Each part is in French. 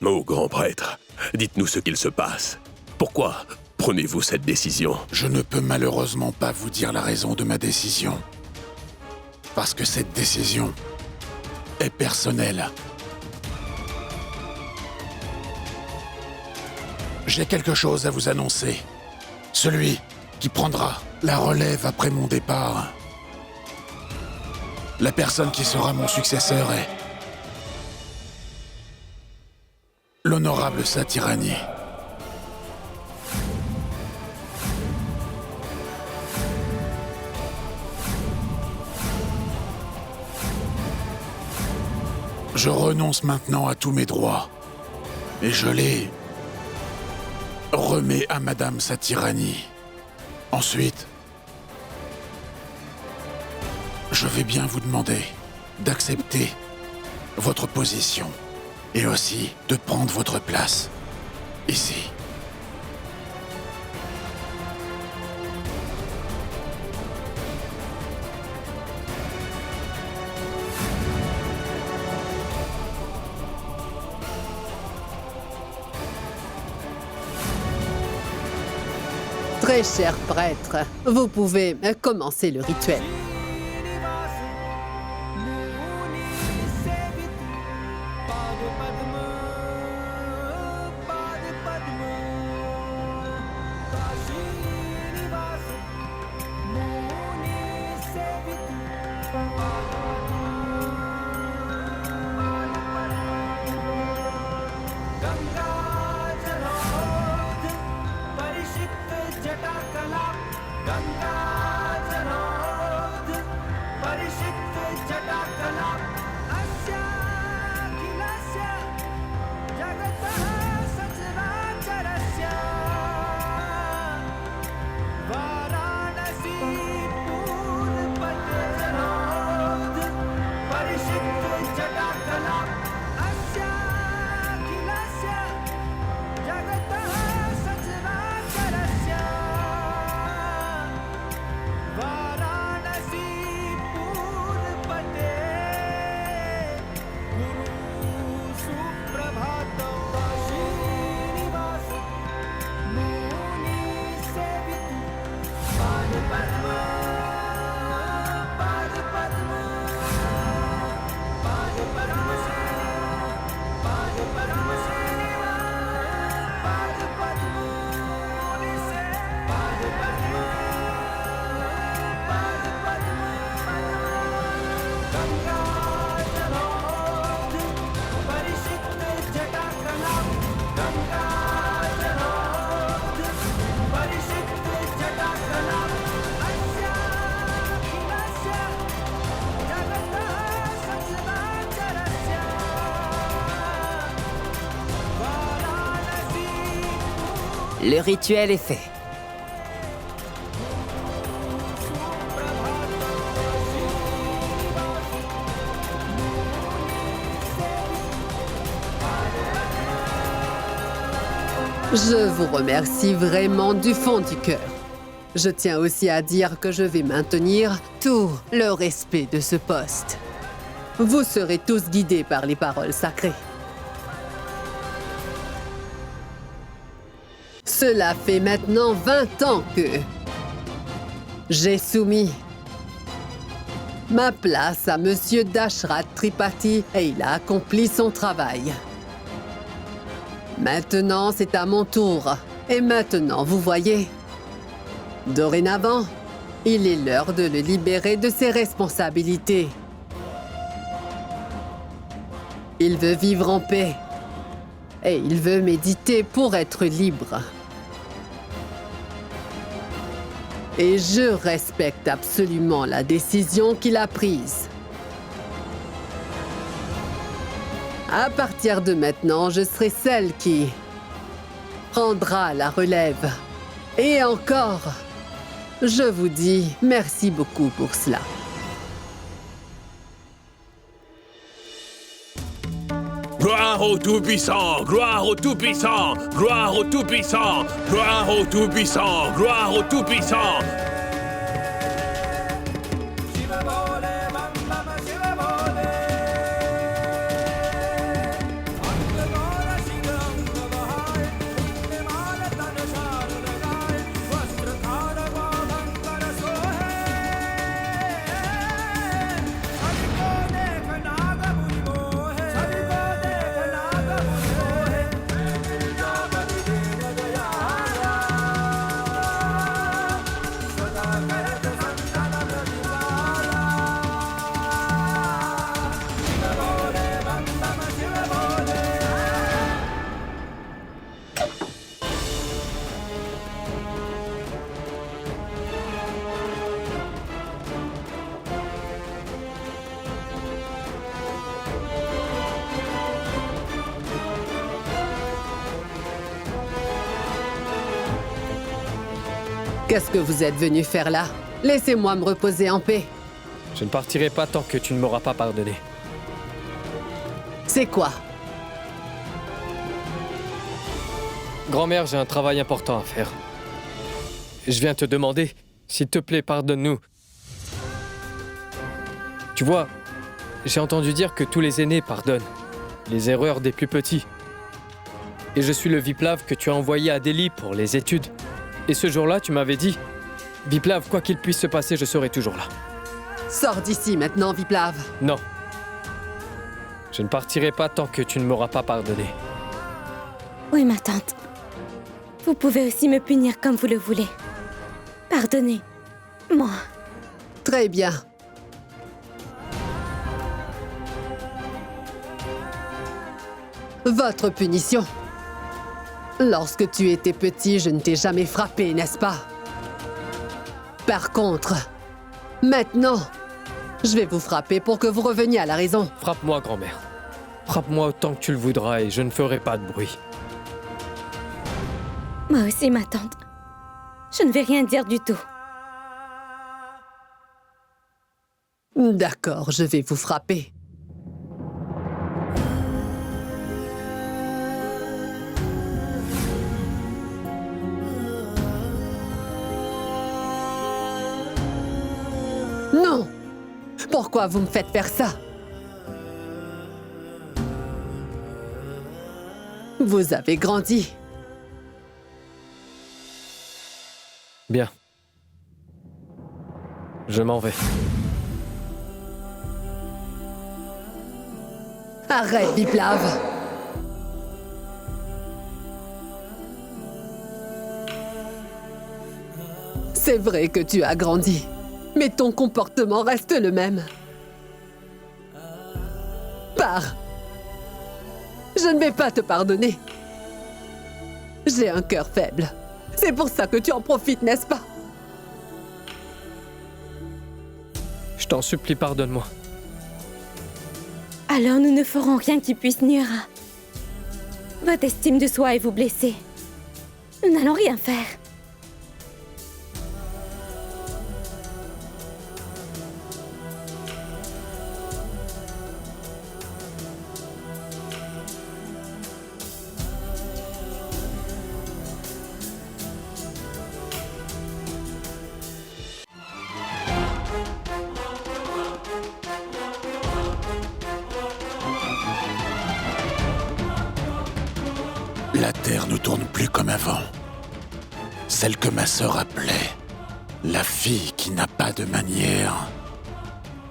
Ô grand prêtre, dites-nous ce qu'il se passe. Pourquoi prenez-vous cette décision? Je ne peux malheureusement pas vous dire la raison de ma décision. Parce que cette décision est personnelle. J'ai quelque chose à vous annoncer. Celui qui prendra la relève après mon départ. La personne qui sera mon successeur est l'honorable Satirani. Je renonce maintenant à tous mes droits. Et je les remets à Madame Satirani. Ensuite, je vais bien vous demander d'accepter votre position et aussi de prendre votre place ici. Très cher prêtre, vous pouvez commencer le rituel. Le rituel est fait. Je vous remercie vraiment du fond du cœur. Je tiens aussi à dire que je vais maintenir tout le respect de ce poste. Vous serez tous guidés par les paroles sacrées. Cela fait maintenant 20 ans que j'ai soumis ma place à Monsieur Dashrath Tripathi et il a accompli son travail. Maintenant, c'est à mon tour. Et maintenant, vous voyez, dorénavant, il est l'heure de le libérer de ses responsabilités. Il veut vivre en paix et il veut méditer pour être libre. Et je respecte absolument la décision qu'il a prise. À partir de maintenant, je serai celle qui prendra la relève. Et encore, je vous dis merci beaucoup pour cela. Gloire au Tout-Puissant! Gloire au Tout-Puissant! Gloire au Tout-Puissant! Gloire au Tout-Puissant! Gloire au Tout-Puissant! Qu'est-ce que vous êtes venu faire là? Laissez-moi me reposer en paix. Je ne partirai pas tant que tu ne m'auras pas pardonné. C'est quoi? Grand-mère, j'ai un travail important à faire. Je viens te demander, s'il te plaît, pardonne-nous. Tu vois, j'ai entendu dire que tous les aînés pardonnent les erreurs des plus petits. Et je suis le Viplav que tu as envoyé à Delhi pour les études. Et ce jour-là, tu m'avais dit, Viplav, quoi qu'il puisse se passer, je serai toujours là. Sors d'ici maintenant, Viplav. Non. Je ne partirai pas tant que tu ne m'auras pas pardonné. Oui, ma tante. Vous pouvez aussi me punir comme vous le voulez. Pardonnez. Moi. Très bien. Votre punition. Lorsque tu étais petit, je ne t'ai jamais frappé, n'est-ce pas? Par contre, maintenant, je vais vous frapper pour que vous reveniez à la raison. Frappe-moi, grand-mère. Frappe-moi autant que tu le voudras et je ne ferai pas de bruit. Moi aussi, ma tante. Je ne vais rien dire du tout. D'accord, je vais vous frapper. Non! Pourquoi vous me faites faire ça? Vous avez grandi. Bien. Je m'en vais. Arrête, Viplav! C'est vrai que tu as grandi, mais ton comportement reste le même. Pars! Je ne vais pas te pardonner. J'ai un cœur faible. C'est pour ça que tu en profites, n'est-ce pas? Je t'en supplie, pardonne-moi. Alors nous ne ferons rien qui puisse nuire à votre estime de soi et vous blesser. Nous n'allons rien faire. La Terre ne tourne plus comme avant. Celle que ma sœur appelait la fille qui n'a pas de manière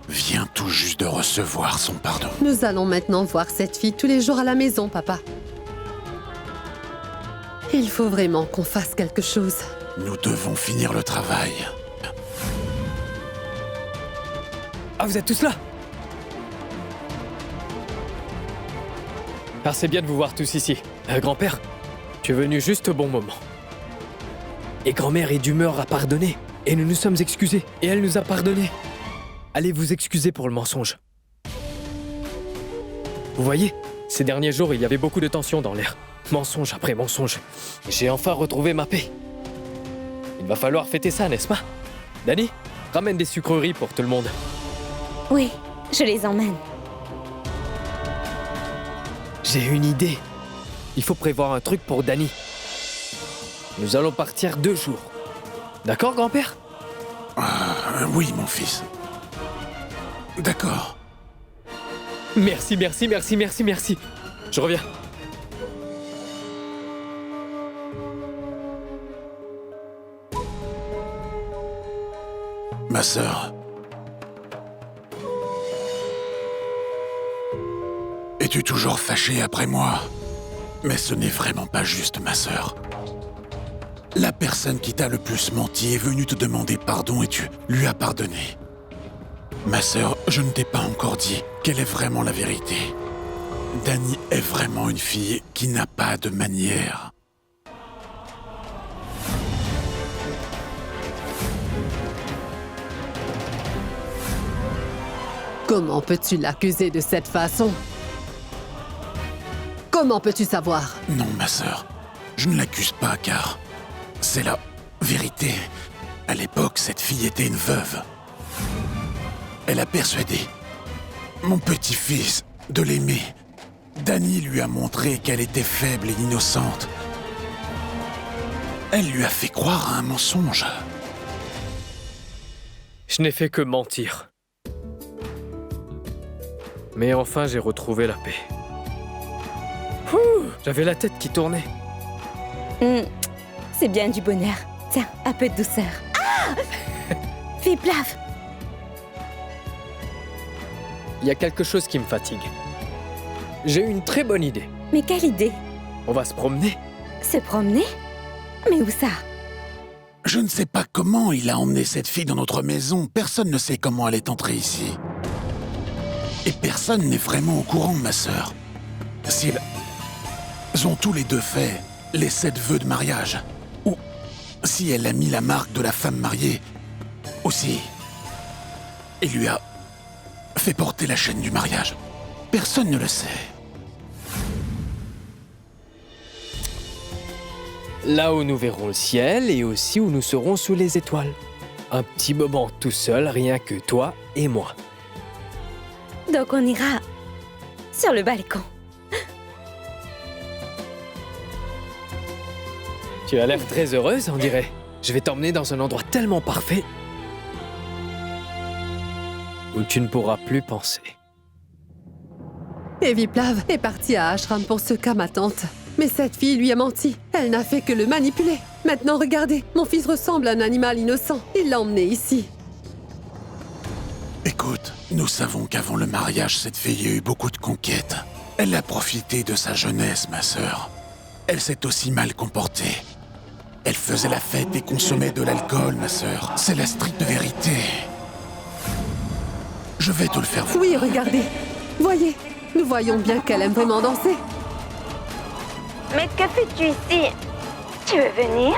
vient tout juste de recevoir son pardon. Nous allons maintenant voir cette fille tous les jours à la maison, papa. Il faut vraiment qu'on fasse quelque chose. Nous devons finir le travail. Ah, vous êtes tous là? Ah, c'est bien de vous voir tous ici. Grand-père, tu es venu juste au bon moment. Et grand-mère est d'humeur à pardonner. Et nous nous sommes excusés. Et elle nous a pardonné. Allez vous excuser pour le mensonge. Vous voyez, ces derniers jours, il y avait beaucoup de tension dans l'air. Mensonge après mensonge. J'ai enfin retrouvé ma paix. Il va falloir fêter ça, n'est-ce pas? Dani, ramène des sucreries pour tout le monde. Oui, je les emmène. J'ai une idée. Il faut prévoir un truc pour Dani. Nous allons partir 2 jours. D'accord, grand-père? Oui, mon fils. D'accord. Merci, merci, merci, merci, merci. Je reviens. Ma sœur. Es-tu toujours fâchée après moi? Mais ce n'est vraiment pas juste, ma sœur. La personne qui t'a le plus menti est venue te demander pardon et tu lui as pardonné. Ma sœur, je ne t'ai pas encore dit quelle est vraiment la vérité. Dani est vraiment une fille qui n'a pas de manière. Comment peux-tu l'accuser de cette façon? Comment peux-tu savoir? Non, ma sœur, je ne l'accuse pas car c'est la vérité. À l'époque, cette fille était une veuve. Elle a persuadé mon petit-fils de l'aimer. Dany lui a montré qu'elle était faible et innocente. Elle lui a fait croire à un mensonge. Je n'ai fait que mentir. Mais enfin, j'ai retrouvé la paix. J'avais la tête qui tournait. C'est bien du bonheur. Tiens, un peu de douceur. Ah! Viplav! Il y a quelque chose qui me fatigue. J'ai eu une très bonne idée. Mais quelle idée? On va se promener. Se promener? Mais où ça? Je ne sais pas comment il a emmené cette fille dans notre maison. Personne ne sait comment elle est entrée ici. Et personne n'est vraiment au courant, ma sœur. S'ils ont tous les deux fait les 7 vœux de mariage, ou si elle a mis la marque de la femme mariée, ou si il lui a fait porter la chaîne du mariage. Personne ne le sait. Là où nous verrons le ciel et aussi où nous serons sous les étoiles. Un petit moment tout seul, rien que toi et moi. Donc on ira sur le balcon. Tu as l'air très heureuse, on dirait. Je vais t'emmener dans un endroit tellement parfait où tu ne pourras plus penser. Et Viplav est parti à Ashram pour ce qu'a ma tante. Mais cette fille lui a menti. Elle n'a fait que le manipuler. Maintenant, regardez, mon fils ressemble à un animal innocent. Il l'a emmené ici. Écoute, nous savons qu'avant le mariage, cette fille a eu beaucoup de conquêtes. Elle a profité de sa jeunesse, ma sœur. Elle s'est aussi mal comportée. Elle faisait la fête et consommait de l'alcool, ma sœur. C'est la stricte vérité. Je vais te le faire voir. Oui, regardez. Voyez, nous voyons bien qu'elle aime vraiment danser. Mais que fais-tu ici? Tu veux venir?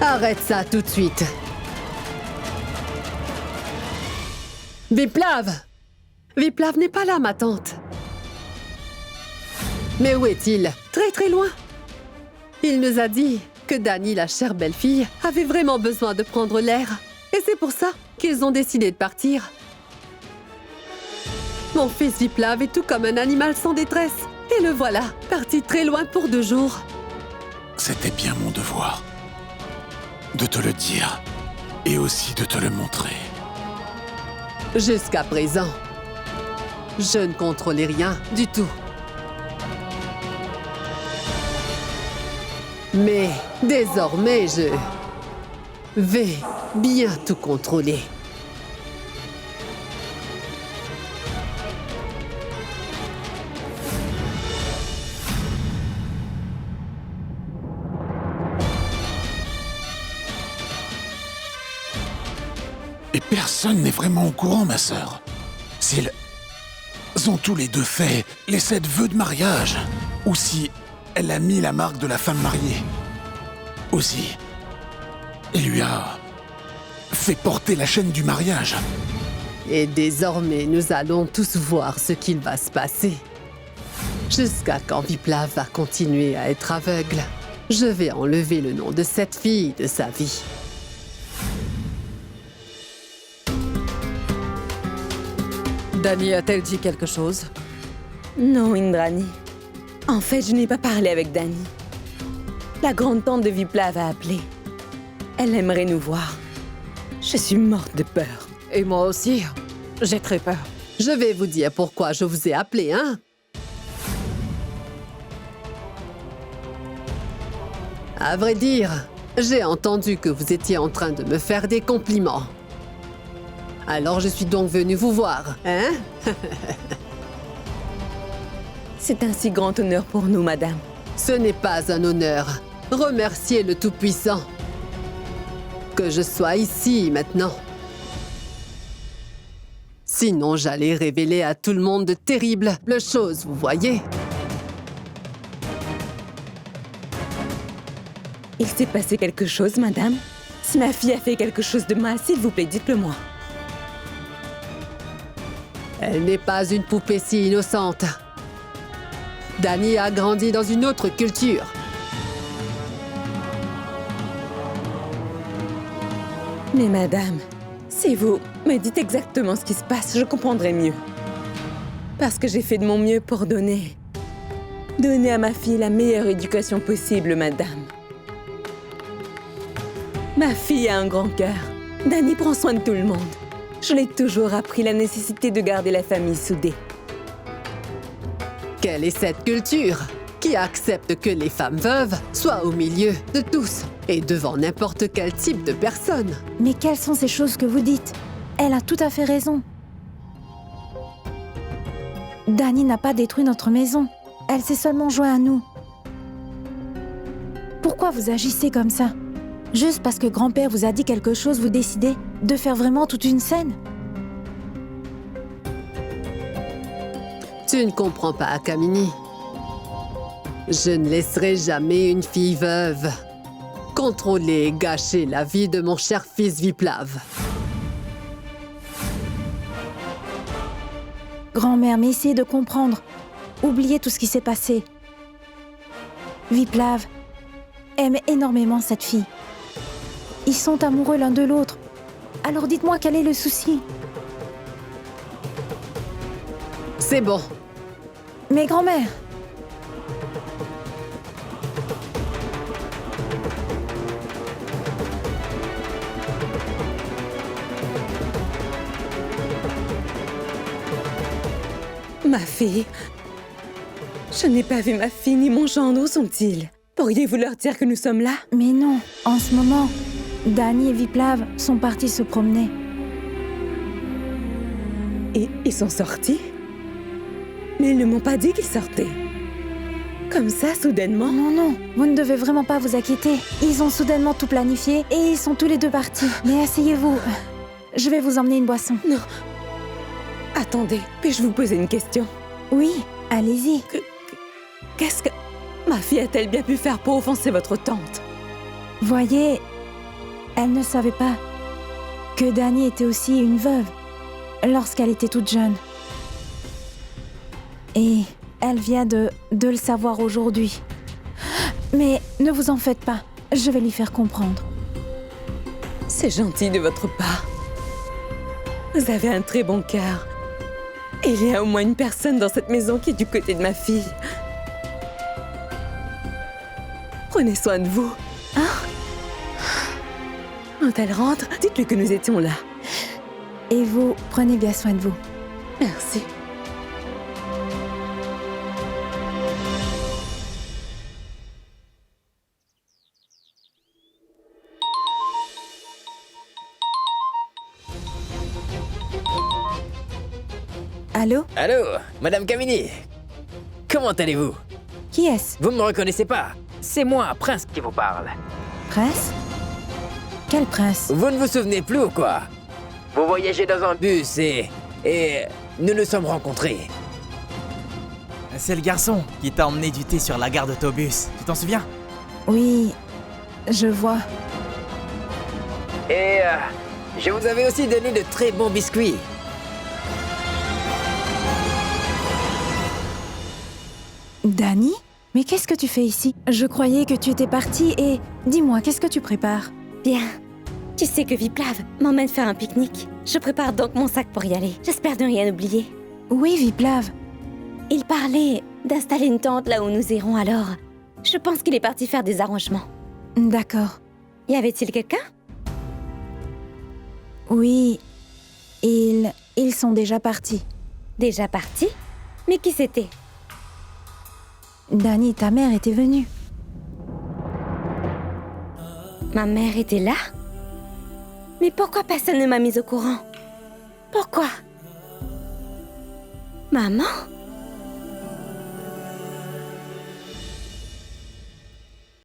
Arrête ça tout de suite. Viplav! Viplav n'est pas là, ma tante. Mais où est-il? Très très loin. Il nous a dit que Dany, la chère belle-fille, avait vraiment besoin de prendre l'air. Et c'est pour ça qu'ils ont décidé de partir. Mon fils Viplav est tout comme un animal sans détresse. Et le voilà, parti très loin pour 2 jours. C'était bien mon devoir de te le dire et aussi de te le montrer. Jusqu'à présent, je ne contrôlais rien du tout. Mais désormais, je vais bien tout contrôler. Et personne n'est vraiment au courant, ma sœur. S'ils ont tous les deux fait les 7 vœux de mariage, ou si elle a mis la marque de la femme mariée, ou si il lui a fait porter la chaîne du mariage. Et désormais, nous allons tous voir ce qu'il va se passer. Jusqu'à quand Viplav va continuer à être aveugle. Je vais enlever le nom de cette fille de sa vie. Dany a-t-elle dit quelque chose? Non, Indrani. En fait, je n'ai pas parlé avec Dany. La grande-tante de Viplav a appelé. Elle aimerait nous voir. Je suis morte de peur. Et moi aussi, j'ai très peur. Je vais vous dire pourquoi je vous ai appelé, hein? À vrai dire, j'ai entendu que vous étiez en train de me faire des compliments. Alors je suis donc venue vous voir, hein? C'est un si grand honneur pour nous, madame. Ce n'est pas un honneur. Remerciez le Tout-Puissant. Que je sois ici maintenant. Sinon, j'allais révéler à tout le monde de terribles choses, vous voyez? Il s'est passé quelque chose, madame? Si ma fille a fait quelque chose de mal, s'il vous plaît, dites-le moi. Elle n'est pas une poupée si innocente. Dani a grandi dans une autre culture. Mais madame, si vous me dites exactement ce qui se passe, je comprendrai mieux. Parce que j'ai fait de mon mieux pour donner à ma fille la meilleure éducation possible, madame. Ma fille a un grand cœur. Dani prend soin de tout le monde. Je l'ai toujours appris la nécessité de garder la famille soudée. Quelle est cette culture qui accepte que les femmes veuves soient au milieu de tous et devant n'importe quel type de personne? Mais quelles sont ces choses que vous dites? Elle a tout à fait raison. Dani n'a pas détruit notre maison. Elle s'est seulement jointe à nous. Pourquoi vous agissez comme ça? Juste parce que grand-père vous a dit quelque chose, vous décidez de faire vraiment toute une scène? Tu ne comprends pas, Kamini. Je ne laisserai jamais une fille veuve contrôler et gâcher la vie de mon cher fils Viplav. Grand-mère, mais essayez de comprendre. Oubliez tout ce qui s'est passé. Viplav aime énormément cette fille. Ils sont amoureux l'un de l'autre. Alors dites-moi quel est le souci. C'est bon. Mais grand-mère... Ma fille? Je n'ai pas vu ma fille ni mon gendre. Où sont-ils? Pourriez-vous leur dire que nous sommes là? Mais non, en ce moment, Dani et Viplav sont partis se promener. Et ils sont sortis? Mais ils ne m'ont pas dit qu'ils sortaient. Comme ça, soudainement? Non, non, vous ne devez vraiment pas vous inquiéter. Ils ont soudainement tout planifié et ils sont tous les deux partis. Mais asseyez-vous. Je vais vous emmener une boisson. Non. Attendez, puis-je vous poser une question? Oui, allez-y. Qu'est-ce que... Ma fille a-t-elle bien pu faire pour offenser votre tante? Voyez, elle ne savait pas que Dani était aussi une veuve lorsqu'elle était toute jeune. Et elle vient de le savoir aujourd'hui. Mais ne vous en faites pas, je vais lui faire comprendre. C'est gentil de votre part. Vous avez un très bon cœur. Il y a au moins une personne dans cette maison qui est du côté de ma fille. Prenez soin de vous. Quand elle rentre, dites-lui que nous étions là. Et vous, prenez bien soin de vous. Merci. Allô? Allô, Madame Kamini. Comment allez-vous? Qui est-ce? Vous me reconnaissez pas? C'est moi, Prince, qui vous parle. Prince? Quel prince? Vous ne vous souvenez plus ou quoi? Vous voyagez dans un bus et nous nous sommes rencontrés. C'est le garçon qui t'a emmené du thé sur la gare d'autobus. Tu t'en souviens? Oui, je vois. Et je vous avais aussi donné de très bons biscuits. Dani? Mais qu'est-ce que tu fais ici? Je croyais que tu étais partie et... Dis-moi, qu'est-ce que tu prépares? Bien. Tu sais que Viplav m'emmène faire un pique-nique. Je prépare donc mon sac pour y aller. J'espère ne rien oublier. Oui, Viplav. Il parlait d'installer une tente là où nous irons alors. Je pense qu'il est parti faire des arrangements. D'accord. Y avait-il quelqu'un? Oui, ils sont déjà partis. Déjà parti? Mais qui c'était? Dani, ta mère était venue. Ma mère était là? Mais pourquoi personne ne m'a mise au courant? Pourquoi? Maman?